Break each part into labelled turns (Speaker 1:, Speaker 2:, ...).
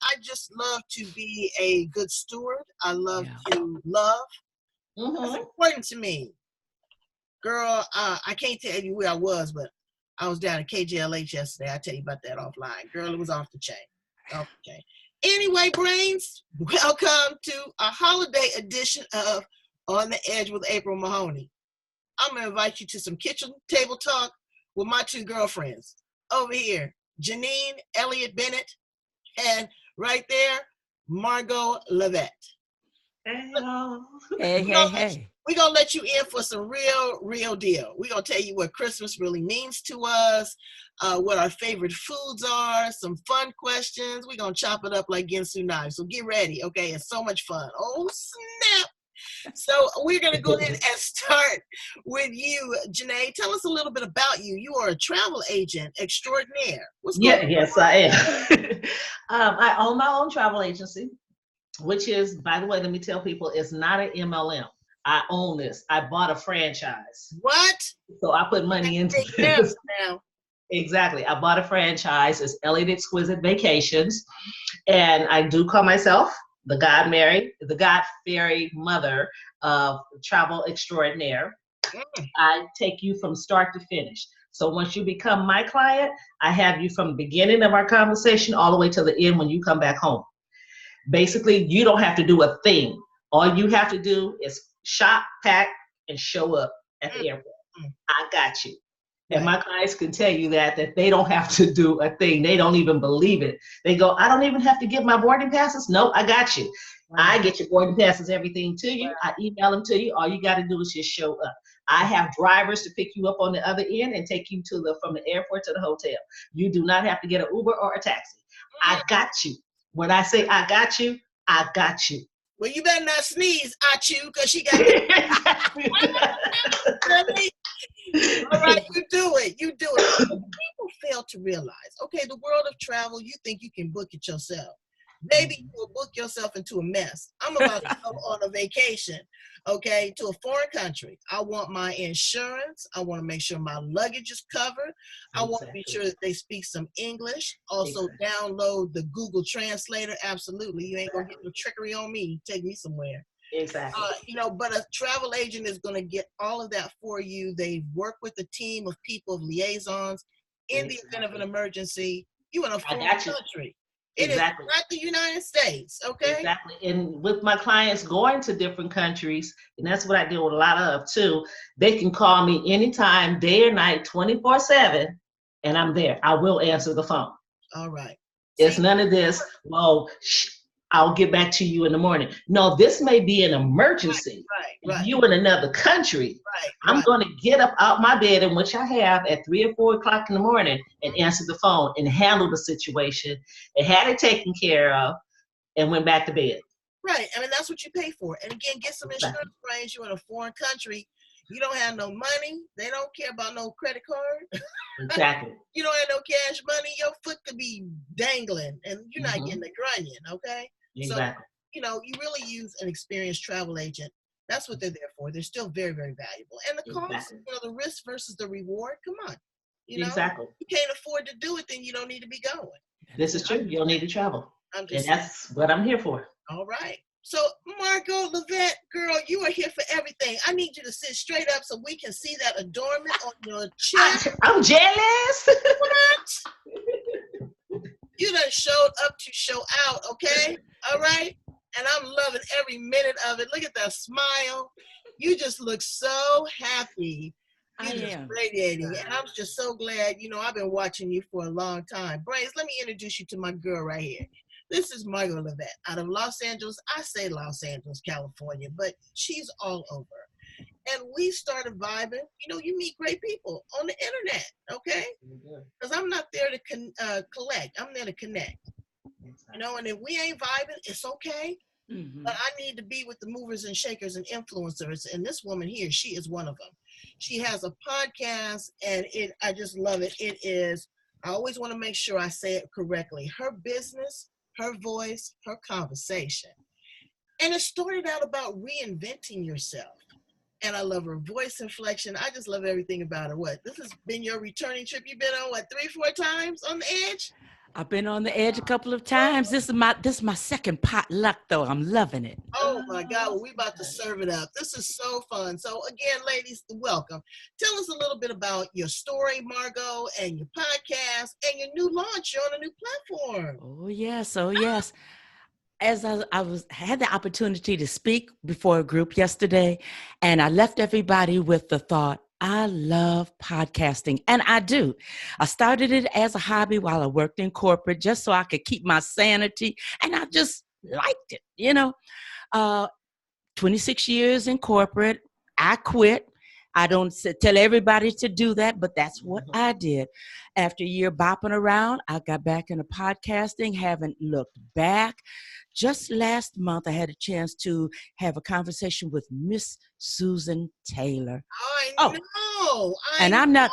Speaker 1: I just love to be a good steward. I love
Speaker 2: Yeah.
Speaker 1: to love. That's
Speaker 3: Mm-hmm.
Speaker 1: important to me. Girl, I can't tell you where I was, but I was down at KJLH yesterday. I'll tell you about that offline. Girl, it was off the chain. Off the chain. Anyway, brains, welcome to a holiday edition of On the Edge with April Mahoney. I'm going to invite you to some kitchen table talk with my two girlfriends. Over here, Janine Elliott Bennett, and right there, Margot Lovett.
Speaker 3: Hello.
Speaker 2: Hey, hey, hey.
Speaker 1: We're going to let you in for some real deal. We're going to tell you what Christmas really means to us, what our favorite foods are, some fun questions. We're going to chop it up like Ginsu knives. So get ready, okay? It's so much fun. Oh, snap. So we're going to go ahead and start with you, Janae. Tell us a little bit about you. You are a travel agent extraordinaire. What's going on?
Speaker 3: Yes, I am. I own my own travel agency, which is, by the way, let me tell people, it's not an MLM. I own this. I bought a franchise.
Speaker 1: What?
Speaker 3: So I put money into
Speaker 1: Now.
Speaker 3: this. Exactly. I bought a franchise. It's Elliott Exquisite Vacations. And I do call myself the God Fairy Mother of Travel Extraordinaire. I take you from start to finish. So once you become my client, I have you from the beginning of our conversation all the way to the end when you come back home. Basically, you don't have to do a thing. All you have to do is shop, pack, and show up at the airport. I got you. And my clients can tell you that they don't have to do a thing. They don't even believe it. They go, I don't even have to get my boarding passes. Nope, I got you. I get your boarding passes, everything to you. I email them to you. All you got to do is just show up. I have drivers to pick you up on the other end and take you from the airport to the hotel. You do not have to get an Uber or a taxi. I got you. When I say I got you, I got you.
Speaker 1: Well, you better not sneeze at you because she got it. All right, you do it. People fail to realize, okay, the world of travel, you think you can book it yourself. Maybe you will book yourself into a mess. I'm about to go on a vacation, okay, to a foreign country. I want my insurance. I want to make sure my luggage is covered. I want to be sure that they speak some English. Also, download the Google Translator. Absolutely. You ain't going to get no trickery on me. Take me somewhere.
Speaker 3: Exactly.
Speaker 1: But a travel agent is going to get all of that for you. They work with a team of people, of liaisons. In the event of an emergency, you in a foreign country. It is not the United States, okay?
Speaker 3: Exactly. And with my clients going to different countries, and that's what I deal with a lot of too, they can call me anytime, day or night, 24/7, and I'm there. I will answer the phone.
Speaker 1: All right.
Speaker 3: It's none of this, well, I'll get back to you in the morning. No, this may be an emergency.
Speaker 1: Right.
Speaker 3: You in another country. I'm going to get up out my bed, in which I have at 3 or 4 o'clock in the morning, and answer the phone and handle the situation and had it taken care of and went back to bed.
Speaker 1: Right. I mean, that's what you pay for. And again, get some insurance brains. You're in a foreign country. You don't have no money. They don't care about no credit card.
Speaker 3: Exactly.
Speaker 1: You don't have no cash money. Your foot could be dangling and you're not getting a grunion, okay?
Speaker 3: Exactly.
Speaker 1: So, you really use an experienced travel agent. That's what they're there for. They're still very, very valuable. And the cost, the risk versus the reward, come on.
Speaker 3: Exactly.
Speaker 1: You can't afford to do it, then you don't need to be going.
Speaker 3: This is true. You don't need to travel. And that's what I'm here for.
Speaker 1: All right. So, Margot Lovett, girl, you are here for everything. I need you to sit straight up so we can see that adornment on your chest.
Speaker 3: I'm jealous.
Speaker 1: What? You done showed up to show out, okay? All right? And I'm loving every minute of it. Look at that smile. You just look so happy. You're just radiating. And I'm just so glad, I've been watching you for a long time. Brains, let me introduce you to my girl right here. This is Margot Lovett out of Los Angeles. I say Los Angeles, California, but she's all over. And we started vibing. You meet great people on the internet, okay? Because I'm not there to collect. I'm there to connect. And if we ain't vibing, it's okay. But I need to be with the movers and shakers and influencers. And this woman here, she is one of them. She has a podcast, and I just love it. It is, I always want to make sure I say it correctly. Her business, her voice, her conversation. And it started out about reinventing yourself. And I love her voice inflection. I just love everything about her. This has been your returning trip? You've been on, 3-4 times on the Edge?
Speaker 2: I've been on the edge a couple of times. This is my second potluck, though. I'm loving it.
Speaker 1: Oh my God, well, we about to serve it up. This is so fun. So again, ladies, welcome. Tell us a little bit about your story, Margot, and your podcast and your new launch. You're on a new platform.
Speaker 2: Oh yes. As had the opportunity to speak before a group yesterday, and I left everybody with the thought, I love podcasting, and I do. I started it as a hobby while I worked in corporate just so I could keep my sanity, and I just liked it, 26 years in corporate. I quit. I don't tell everybody to do that, but that's what I did. After a year bopping around, I got back into podcasting, haven't looked back. Just last month, I had a chance to have a conversation with Miss Susan Taylor.
Speaker 1: I know.
Speaker 2: And I'm not,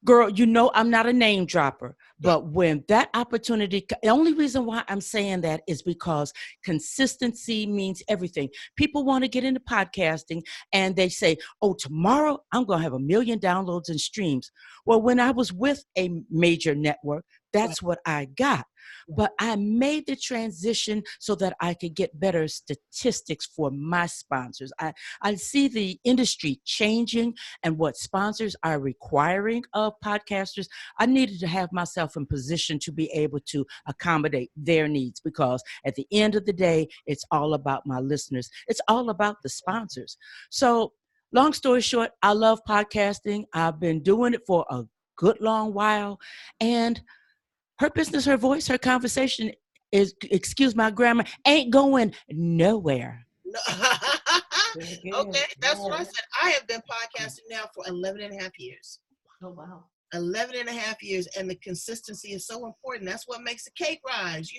Speaker 2: girl, I'm not a name dropper. But when that opportunity, the only reason why I'm saying that is because consistency means everything. People want to get into podcasting and they say, oh, tomorrow I'm going to have 1 million downloads and streams. Well, when I was with a major network, that's what I got. But I made the transition so that I could get better statistics for my sponsors. I see the industry changing and what sponsors are requiring of podcasters. I needed to have myself in position to be able to accommodate their needs, because at the end of the day, it's all about my listeners. It's all about the sponsors. So long story short, I love podcasting. I've been doing it for a good long while. And her business, her voice, her conversation is, excuse my grammar, ain't going nowhere.
Speaker 1: No. Okay, that's what I said. I have been podcasting now for 11 and a half years.
Speaker 3: Oh, wow.
Speaker 1: 11 and a half years, and the consistency is so important. That's what makes the cake rise.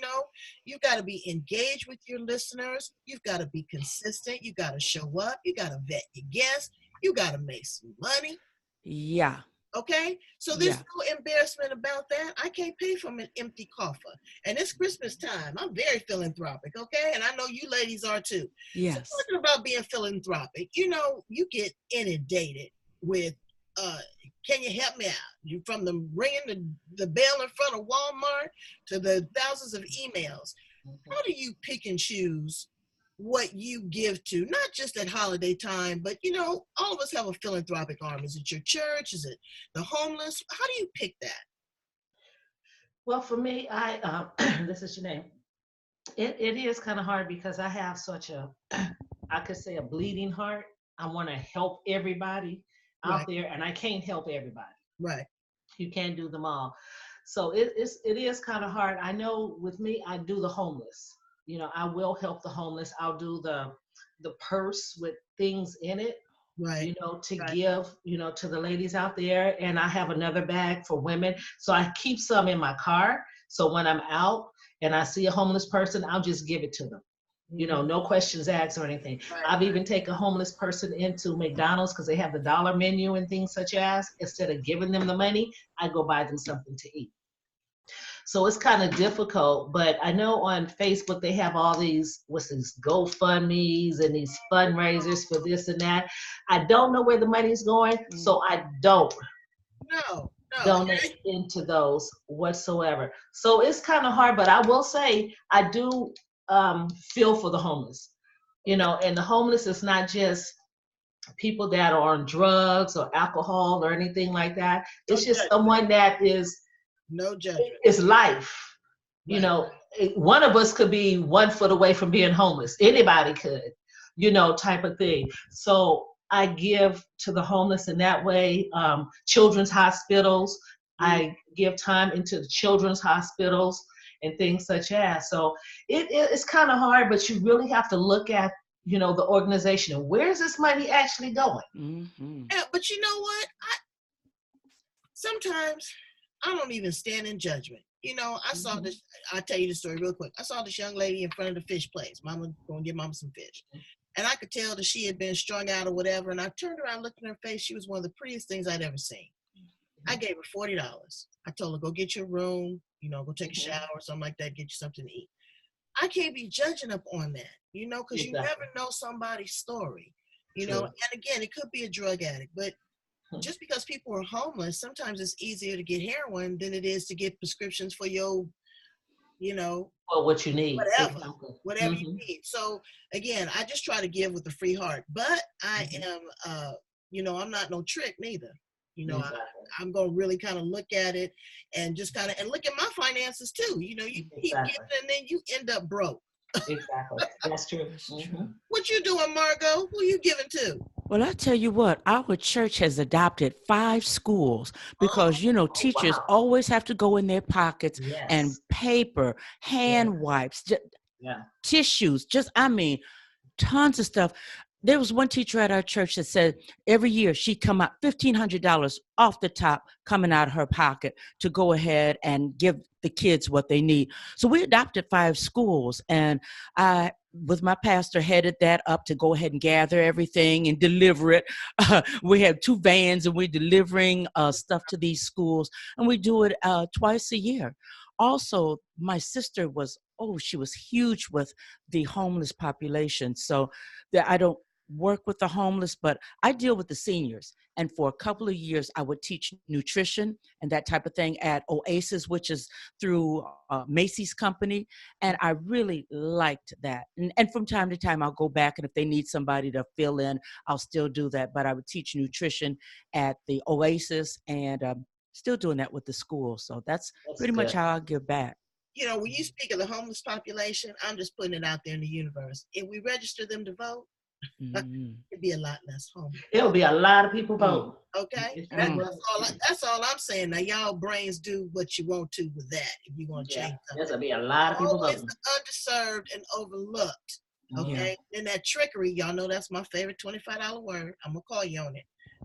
Speaker 1: You've got to be engaged with your listeners. You've got to be consistent. You got to show up. You got to vet your guests. You got to make some money.
Speaker 2: Yeah.
Speaker 1: Okay, so there's no embarrassment about that. I can't pay from an empty coffer. And it's Christmas time. I'm very philanthropic, okay? And I know you ladies are too.
Speaker 2: Yes.
Speaker 1: So talking about being philanthropic, you get inundated with, can you help me out? From the ringing the bell in front of Walmart to the thousands of emails. How do you pick and choose what you give to, not just at holiday time, but all of us have a philanthropic arm. Is it your church? Is it the homeless? How do you pick that?
Speaker 3: Well, for me, I this is your name. It is kind of hard because I have such I could say a bleeding heart. I want to help everybody out there, and I can't help everybody.
Speaker 1: Right.
Speaker 3: You can't do them all. So it is kind of hard. I know with me, I do the homeless. I will help the homeless. I'll do the purse with things in it,
Speaker 1: right?
Speaker 3: To give, to the ladies out there. And I have another bag for women. So I keep some in my car. So when I'm out and I see a homeless person, I'll just give it to them. No questions asked or anything. Right. I've even taken a homeless person into McDonald's because they have the dollar menu and things such as, instead of giving them the money, I go buy them something to eat. So it's kind of difficult, but I know on Facebook they have all these, these GoFundMes and these fundraisers for this and that. I don't know where the money's going, so I don't donate into those whatsoever. So it's kind of hard, but I will say I do feel for the homeless, and the homeless is not just people that are on drugs or alcohol or anything like that. It's just someone that is,
Speaker 1: no judgment.
Speaker 3: It's life. Right. One of us could be 1 foot away from being homeless. Anybody could, type of thing. So I give to the homeless in that way. Children's hospitals, I give time into the children's hospitals and things such as. So it's kind of hard, but you really have to look at, the organization and where's this money actually going?
Speaker 1: Mm-hmm. Yeah, but you know what? Sometimes I don't even stand in judgment. I saw this, I'll tell you the story real quick. I saw this young lady in front of the fish place. Mama going to give Mama some fish. And I could tell that she had been strung out or whatever. And I turned around, looked in her face. She was one of the prettiest things I'd ever seen. I gave her $40. I told her, go get your room, go take a shower or something like that, get you something to eat. I can't be judging up on that, because you never know somebody's story, and again, it could be a drug addict, but just because people are homeless, sometimes it's easier to get heroin than it is to get prescriptions for your you know,
Speaker 3: Or what you need.
Speaker 1: whatever,
Speaker 3: Exactly.
Speaker 1: whatever you need. So again, I just try to give with a free heart, but I am, I'm not no trick neither.
Speaker 3: Exactly.
Speaker 1: I'm going to really kind of look at it and just kind of, and look at my finances too. You keep giving and then you end up broke.
Speaker 3: Exactly. That's true.
Speaker 1: What you doing, Margot? Who you giving to?
Speaker 2: Well, I tell you what, our church has adopted 5 schools because, teachers always have to go in their pockets and paper, hand wipes, tissues, tons of stuff. There was one teacher at our church that said every year she'd come out $1,500 off the top coming out of her pocket to go ahead and give the kids what they need. So we adopted 5 schools, and I, with my pastor, headed that up to go ahead and gather everything and deliver it. We have 2 vans and we're delivering stuff to these schools, and we do it twice a year. Also, my sister she was huge with the homeless population. So that I don't work with the homeless, but I deal with the seniors. And for a couple of years, I would teach nutrition and that type of thing at Oasis, which is through Macy's company. And I really liked that. And from time to time, I'll go back, and if they need somebody to fill in, I'll still do that. But I would teach nutrition at the Oasis, and still doing that with the school. So that's pretty much how I give back.
Speaker 1: When you speak of the homeless population, I'm just putting it out there in the universe. If we register them to vote, it'd be a lot less homeless.
Speaker 3: It'll be a lot of people vote.
Speaker 1: Okay? That's all I'm saying. Now, y'all brains do what you want to with that if you want to change something.
Speaker 3: There's going to be a lot of people voting.
Speaker 1: It's underserved and overlooked. Okay? And that trickery, y'all know that's my favorite $25 word. I'm going to call you on it.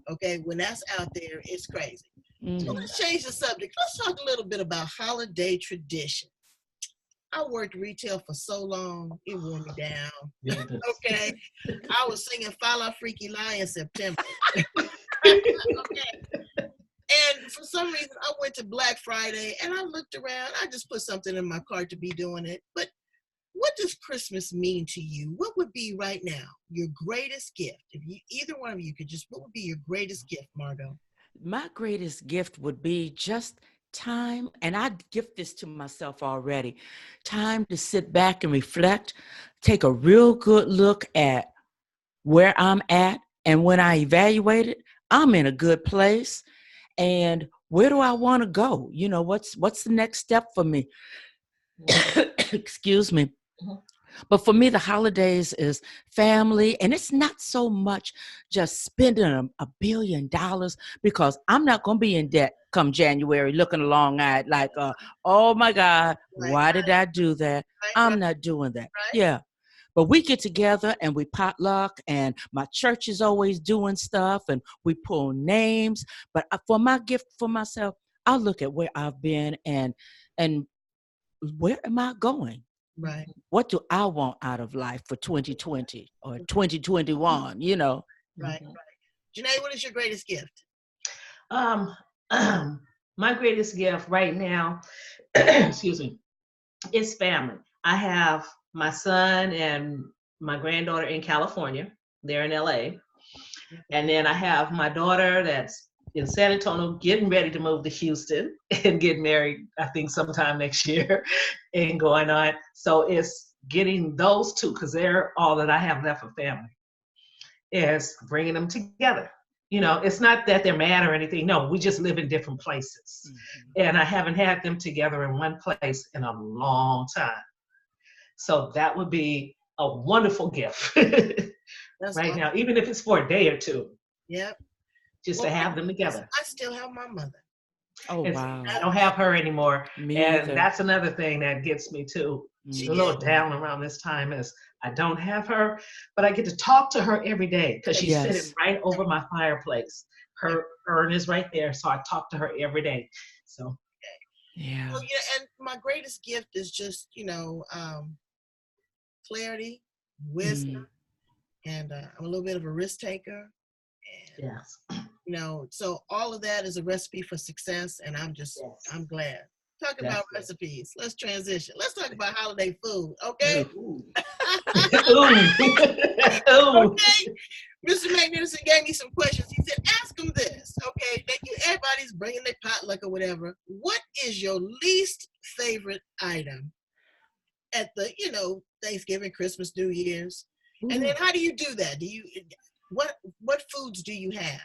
Speaker 1: Okay? When that's out there, it's crazy. So let's change the subject. Let's talk a little bit about holiday tradition. I worked retail for so long, it wore me down. Okay. I was singing Fa La Freaky Lie in September. Okay. And for some reason, I went to Black Friday and I looked around. I just put something in my cart to be doing it. But what does Christmas mean to you? What would be right now your greatest gift? If either one of you could what would be your greatest gift, Margot?
Speaker 2: My greatest gift would be just time, and I gift this to myself already, time to sit back and reflect, take a real good look at where I'm at, and when I evaluate it, I'm in a good place, and where do I want to go? What's the next step for me? Excuse me. But for me, the holidays is family, and it's not so much just spending $1 billion, because I'm not going to be in debt come January looking long-eyed like, oh my God, why did I do that? I'm not doing that. Yeah. But we get together and we potluck, and my church is always doing stuff, and we pull names. But for my gift for myself, I'll look at where I've been and where am I going?
Speaker 1: Right.
Speaker 2: What do I want out of life for 2020 or 2021,
Speaker 1: Right. Janae, what is your greatest gift?
Speaker 3: My greatest gift right now, excuse me, is family. I have my son and my granddaughter in California. They're in LA. And then I have my daughter that's in San Antonio, getting ready to move to Houston and get married, I think sometime next year, and going on. So it's getting those 2, because they're all that I have left for family, is bringing them together. It's not that they're mad or anything. No, we just live in different places. And I haven't had them together in one place in a long time. So that would be a wonderful gift right now, even if it's for a day or 2.
Speaker 1: Yep.
Speaker 3: Just to have them together.
Speaker 1: I still have my mother.
Speaker 2: Oh, wow.
Speaker 3: I don't have her anymore.
Speaker 2: Me
Speaker 3: and
Speaker 2: either.
Speaker 3: That's another thing that gets me too. A little down around this time is I don't have her, but I get to talk to her every day, because she's sitting right over my fireplace. Her urn is right there, so I talk to her every day. So,
Speaker 2: yeah.
Speaker 1: Well, and my greatest gift is just, clarity, wisdom, and I'm a little bit of a risk taker. And,
Speaker 3: yes.
Speaker 1: So all of that is a recipe for success, and I'm glad. Talk about recipes. Let's transition. Let's talk about holiday food, okay? Okay. Mr. Magnificent gave me some questions. He said, ask them this, okay? Thank you. Everybody's bringing their potluck or whatever. What is your least favorite item at the, Thanksgiving, Christmas, New Year's. And then how do you do that? What foods do you have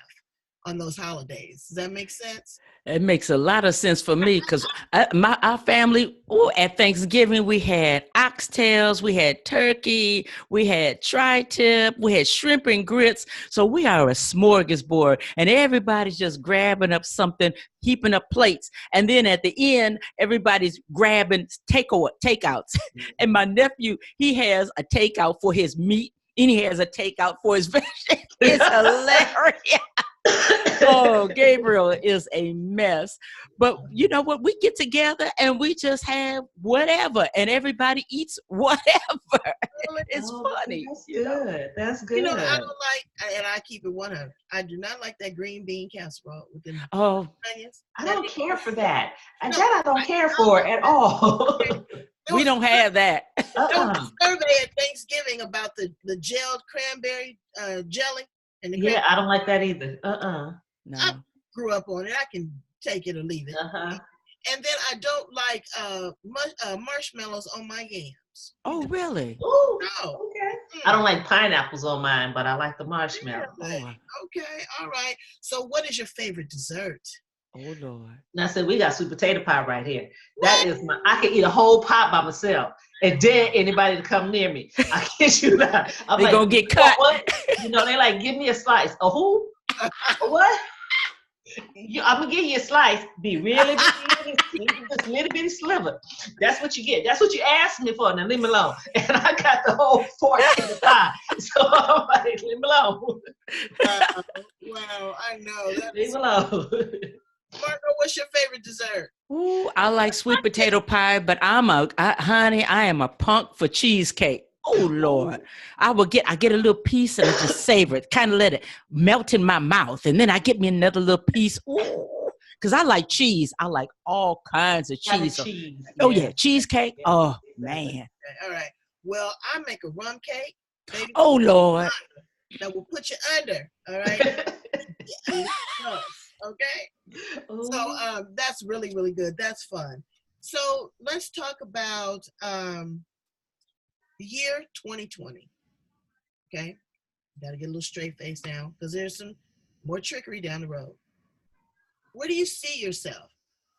Speaker 1: on those holidays? Does that make sense?
Speaker 2: It makes a lot of sense for me because our family, at Thanksgiving, we had oxtails, we had turkey, we had tri-tip, we had shrimp and grits. So we are a smorgasbord, and everybody's just grabbing up something, heaping up plates. And then at the end, everybody's grabbing takeouts. And my nephew, he has a takeout for his meat, and he has a takeout for his vegetables. It's hilarious. Oh, Gabriel is a mess. But you know what? We get together and we just have whatever, and everybody eats whatever. It's funny.
Speaker 3: That's good. That's good.
Speaker 1: I don't like, and I keep it 100. I do not like that green bean casserole with the onions.
Speaker 3: I don't care for that. I don't care for at all.
Speaker 2: We don't have that.
Speaker 1: There was a survey at Thanksgiving about the gelled cranberry jelly.
Speaker 3: Yeah, I don't like that either.
Speaker 2: No.
Speaker 1: I grew up on it. I can take it or leave it. And then I don't like marshmallows on my yams.
Speaker 2: Oh, really?
Speaker 3: Oh,
Speaker 1: no.
Speaker 3: Okay. I don't like pineapples on mine, but I like the marshmallows.
Speaker 1: Okay, all right. So what is your favorite dessert?
Speaker 2: Oh, Lord.
Speaker 3: Now, I said, we got sweet potato pie right here. That is I can eat a whole pot by myself and dare anybody to come near me. I kid you not. I'm
Speaker 2: They're going to get cut.
Speaker 3: What? They like, give me a slice. A who? What? I'm going to give you a slice. Be really just little bitty sliver. That's what you get. That's what you asked me for. Now leave me alone. And I got the whole fork in the pie. So I'm like, leave me alone.
Speaker 1: Wow, I know.
Speaker 3: Leave me alone.
Speaker 1: Marco, what's your favorite dessert?
Speaker 2: Ooh, I like sweet potato pie, but honey, I am a punk for cheesecake. Oh, Lord. I get a little piece and I just savor it, kind of let it melt in my mouth. And then I get me another little piece. Ooh, because I like cheese. I like all kinds of cheese. Oh, yeah. Cheesecake. Oh, man.
Speaker 1: Okay, all right. Well, I make a rum cake. Baby.
Speaker 2: Oh, Lord.
Speaker 1: That will put you under. All right. Okay. So that's really, really good. That's fun. So let's talk about the year 2020. Okay. Got to get a little straight face now because there's some more trickery down the road. Where do you see yourself?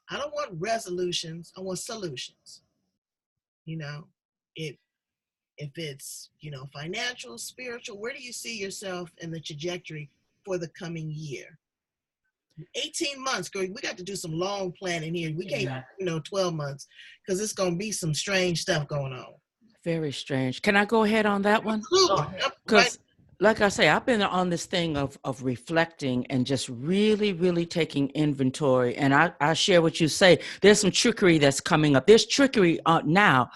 Speaker 1: I don't want resolutions. I want solutions. If it's, financial, spiritual, where do you see yourself in the trajectory for the coming year? 18 months, girl. We got to do some long planning here. We can't, 12 months because it's going to be some strange stuff going on.
Speaker 2: Very strange. Can I go ahead on that one? Because, like I say, I've been on this thing of reflecting and just really, really taking inventory. And I share what you say. There's some trickery that's coming up. There's trickery now,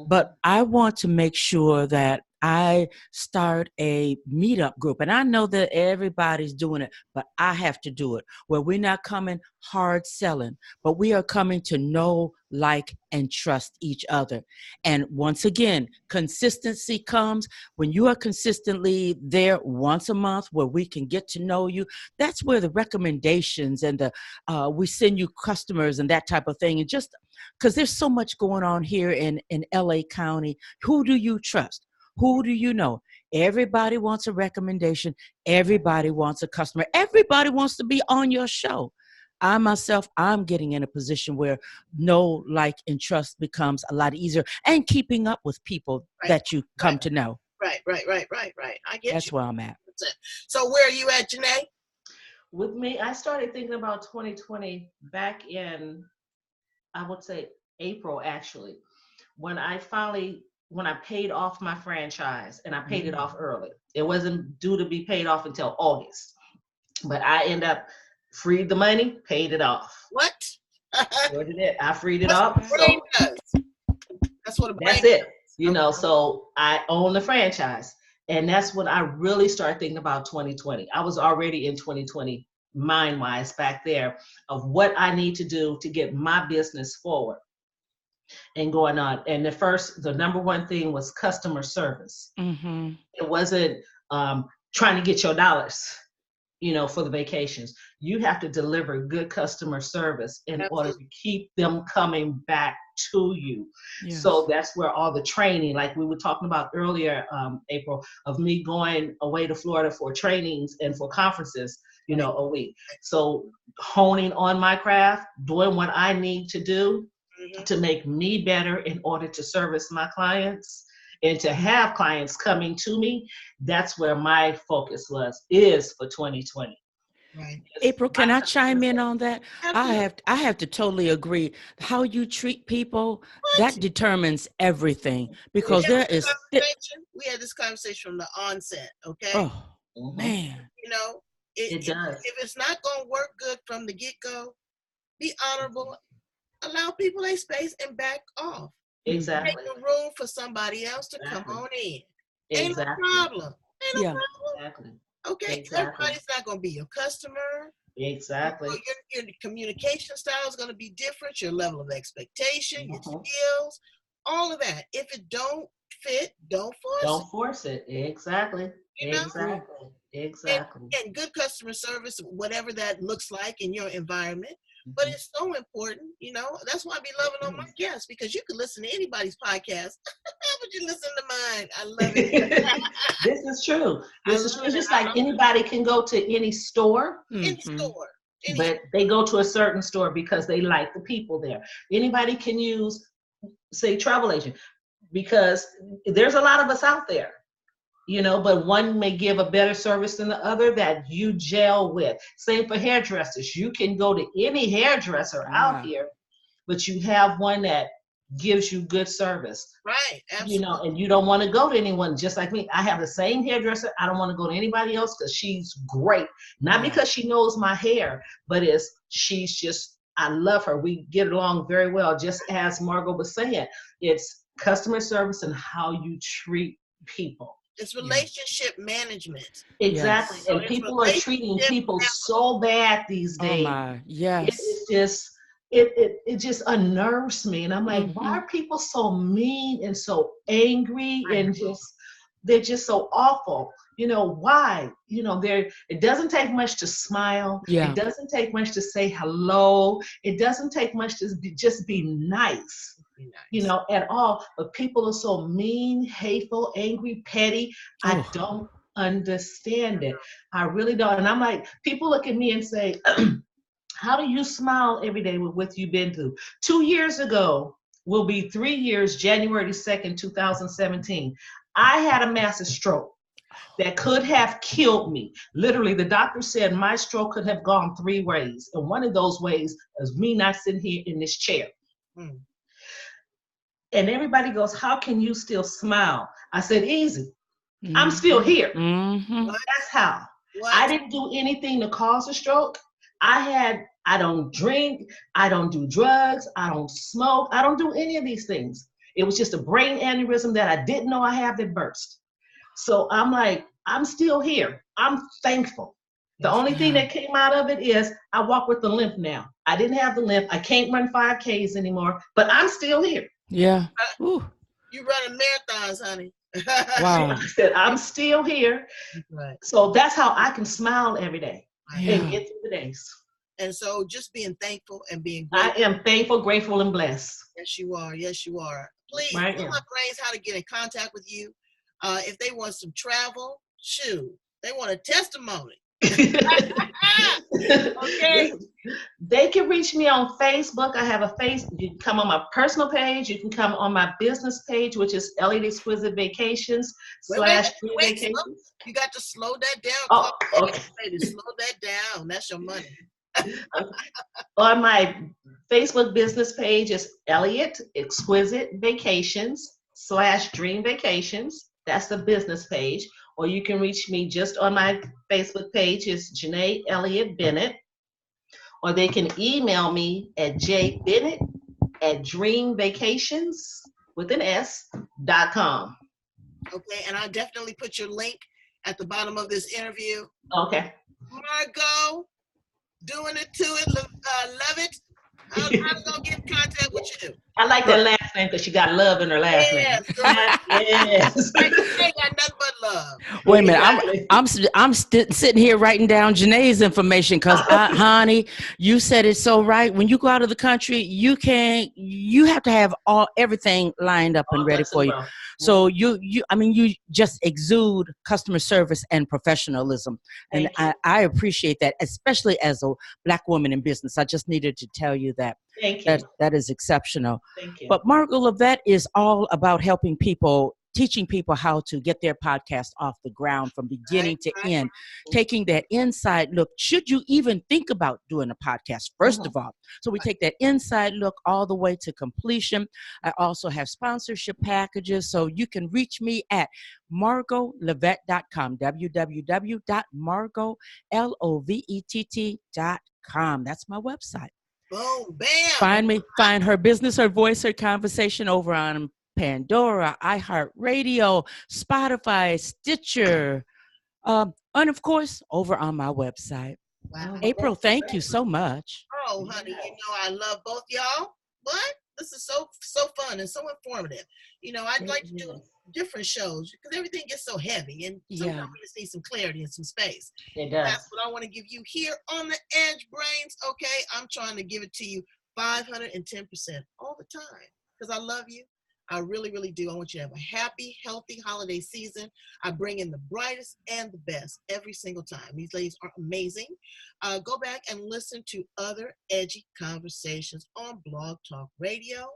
Speaker 2: but I want to make sure that I start a meetup group. And I know that everybody's doing it, but I have to do it where we're not coming hard selling, but we are coming to know, like, and trust each other. And once again, consistency comes when you are consistently there once a month where we can get to know you. That's where the recommendations and we send you customers and that type of thing. And just because there's so much going on here in LA County, who do you trust? Who do you know? Everybody wants a recommendation. Everybody wants a customer. Everybody wants to be on your show. I myself, I'm getting in a position where know, like, and trust becomes a lot easier, and keeping up with people that you come to know.
Speaker 1: Right. I get
Speaker 2: That's where I'm at.
Speaker 1: So where are you at, Janae?
Speaker 3: With me, I started thinking about 2020 back in, I would say, April, actually, when I paid off my franchise, and I paid it off early. It wasn't due to be paid off until August, but I end up freed the money, paid it off.
Speaker 1: What?
Speaker 3: What did it? I freed it off.
Speaker 1: That's what a brain
Speaker 3: That's it. So I own the franchise, and that's when I really started thinking about 2020. I was already in 2020 mind-wise back there of what I need to do to get my business forward and going on. And the number one thing was customer service.
Speaker 2: Mm-hmm.
Speaker 3: It wasn't trying to get your dollars, for the vacations. You have to deliver good customer service in order to keep them coming back to you.
Speaker 2: Yes.
Speaker 3: So that's where all the training, like we were talking about earlier, April, of me going away to Florida for trainings and for conferences, a week. So honing on my craft, doing what I need to do to make me better in order to service my clients and to have clients coming to me. That's where my focus is for 2020.
Speaker 1: Right.
Speaker 2: April, can I chime in on that?
Speaker 1: Absolutely.
Speaker 2: I have to totally agree. How you treat people,
Speaker 1: What?
Speaker 2: that determines everything, because
Speaker 1: we
Speaker 2: there is
Speaker 1: we had this conversation from the onset, okay?
Speaker 2: oh man.
Speaker 3: It does.
Speaker 1: If it's not going to work good from the get-go, be honorable, allow people a space and back off.
Speaker 3: Exactly.
Speaker 1: Make a room for somebody else to come on in. Ain't no
Speaker 3: Exactly.
Speaker 1: problem. Ain't no problem.
Speaker 3: Exactly.
Speaker 1: Okay,
Speaker 3: Exactly.
Speaker 1: everybody's not going to be your customer.
Speaker 3: Exactly.
Speaker 1: Your communication style is going to be different. Your level of expectation, your skills, all of that. If it don't fit, don't force it.
Speaker 3: Don't force it. Exactly. Exactly. Exactly.
Speaker 1: And good customer service, whatever that looks like in your environment. But it's so important, That's why I be loving on my guests, because you can listen to anybody's podcast. But you listen to mine. I love it.
Speaker 3: This is true. This is true. It's just like anybody can go to any store.
Speaker 1: Any store.
Speaker 3: But they go to a certain store because they like the people there. Anybody can use, say, travel agent, because there's a lot of us out there. But one may give a better service than the other that you gel with. Same for hairdressers. You can go to any hairdresser out here, but you have one that gives you good service.
Speaker 1: Right, absolutely.
Speaker 3: And you don't want to go to anyone just like me. I have the same hairdresser. I don't want to go to anybody else because she's great. Not because she knows my hair, but she's just, I love her. We get along very well. Just as Margot was saying, it's customer service and how you treat people.
Speaker 1: It's relationship management.
Speaker 3: Exactly. Yes. And people are treating people so bad these days.
Speaker 2: Oh my, yes.
Speaker 3: It just unnerves me. And I'm like, why are people so mean and so angry and they're just so awful? Why? It doesn't take much to smile.
Speaker 2: Yeah.
Speaker 3: It doesn't take much to say hello. It doesn't take much to just be nice. At all. But people are so mean, hateful, angry, petty. I don't understand it. I really don't. And I'm like, people look at me and say, how do you smile every day with what you've been through? 2 years ago will be 3 years, January 2nd, 2017. I had a massive stroke that could have killed me. Literally, the doctor said my stroke could have gone 3 ways. And one of those ways is me not sitting here in this chair. And everybody goes, how can you still smile? I said, easy. I'm still here. That's how. What? I didn't do anything to cause a stroke. I don't drink. I don't do drugs. I don't smoke. I don't do any of these things. It was just a brain aneurysm that I didn't know I had that burst. So I'm like, I'm still here. I'm thankful. The only thing that came out of it is I walk with the limp now. I didn't have the limp. I can't run 5Ks anymore, but I'm still here.
Speaker 2: Yeah.
Speaker 1: You running marathons, honey.
Speaker 2: Wow.
Speaker 3: I said, I'm still here. Right. So that's how I can smile every day and get through the days.
Speaker 1: And so just being thankful and being grateful.
Speaker 3: I am thankful, grateful, and blessed.
Speaker 1: Yes, you are. Yes, you are. Please tell my brains how to get in contact with you. If they want some travel, they want a testimony. Okay.
Speaker 3: They can reach me on Facebook. I have a You can come on my personal page. You can come on my business page, which is Elliott Exquisite Vacations / Vacations.
Speaker 1: You got to slow that down.
Speaker 3: Oh, okay.
Speaker 1: Slow that down. That's your money.
Speaker 3: On my Facebook business page is Elliott Exquisite Vacations / Dream Vacations. That's the business page. Or you can reach me just on my Facebook page is Janae Elliott Bennett. Or they can email me at jbennett@dreamvacations.com.
Speaker 1: Okay, and I'll definitely put your link at the bottom of this interview.
Speaker 3: Okay.
Speaker 1: Margot, doing it to it, love it. I'm gonna get in contact with you.
Speaker 3: I like that last name because she got love in her last name.
Speaker 1: Yes. They got nothing but love.
Speaker 2: Wait a minute.
Speaker 3: Exactly.
Speaker 2: I'm sitting here writing down Janae's information because, honey, you said it so right. When you go out of the country, you have to have everything lined up and ready for you. So you just exude customer service and professionalism. And I appreciate that, especially as a Black woman in business. I just needed to tell you that.
Speaker 3: Thank you.
Speaker 2: That is exceptional.
Speaker 3: Thank you.
Speaker 2: But Margot Lovett is all about helping people, teaching people how to get their podcast off the ground from beginning to end, taking that inside look. Should you even think about doing a podcast, first of all? So we take that inside look all the way to completion. I also have sponsorship packages. So you can reach me at margotlovett.com, www.margotlovett.com. That's my website.
Speaker 1: Boom, bam.
Speaker 2: Find her business, her voice, her conversation over on Pandora, iHeartRadio, Spotify, Stitcher, and of course, over on my website.
Speaker 1: Wow.
Speaker 2: April, thank you so much.
Speaker 1: Oh, honey, I love both y'all. What? This is so fun and so informative. I'd like to do different shows because everything gets so heavy and sometimes we just need some clarity and some space.
Speaker 3: It does.
Speaker 1: That's what I want to give you here on the Edge Brains. Okay, I'm trying to give it to you 510% all the time because I love you. I really, really do. I want you to have a happy, healthy holiday season. I bring in the brightest and the best every single time. These ladies are amazing. Go back and listen to other edgy conversations on Blog Talk Radio,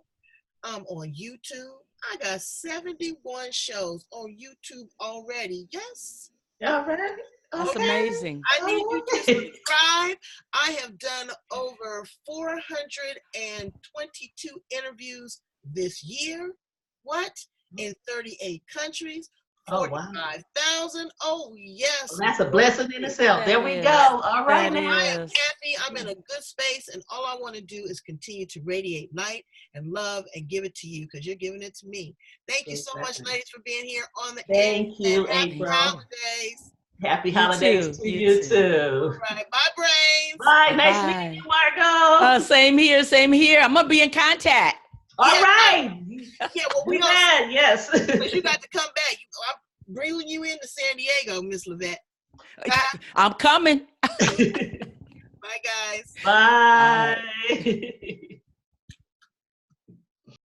Speaker 1: on YouTube. I got 71 shows on YouTube already. Yes.
Speaker 3: All right.
Speaker 2: That's amazing.
Speaker 1: I need you to subscribe. I have done over 422 interviews this year. What? In 38 countries. 45,000. Oh, yes.
Speaker 3: Well, that's a blessing in itself. There we go. All right.
Speaker 1: I am happy. I'm in a good space, and all I want to do is continue to radiate light and love and give it to you because you're giving it to me. Thank you so much, ladies, for being here on the
Speaker 3: Thank you,
Speaker 1: happy
Speaker 3: April.
Speaker 1: Holidays.
Speaker 3: Happy holidays to you too.
Speaker 1: All right. Bye, Brains.
Speaker 3: Bye. Nice meeting you, Margot.
Speaker 2: Same here. Same here. I'm going to be in contact.
Speaker 3: All right.
Speaker 1: Yeah, well, we
Speaker 3: can. Yes.
Speaker 1: But you got to come back. I'm bringing you into San Diego, Miss Lovett.
Speaker 2: I'm coming.
Speaker 1: Bye, guys.
Speaker 3: Bye.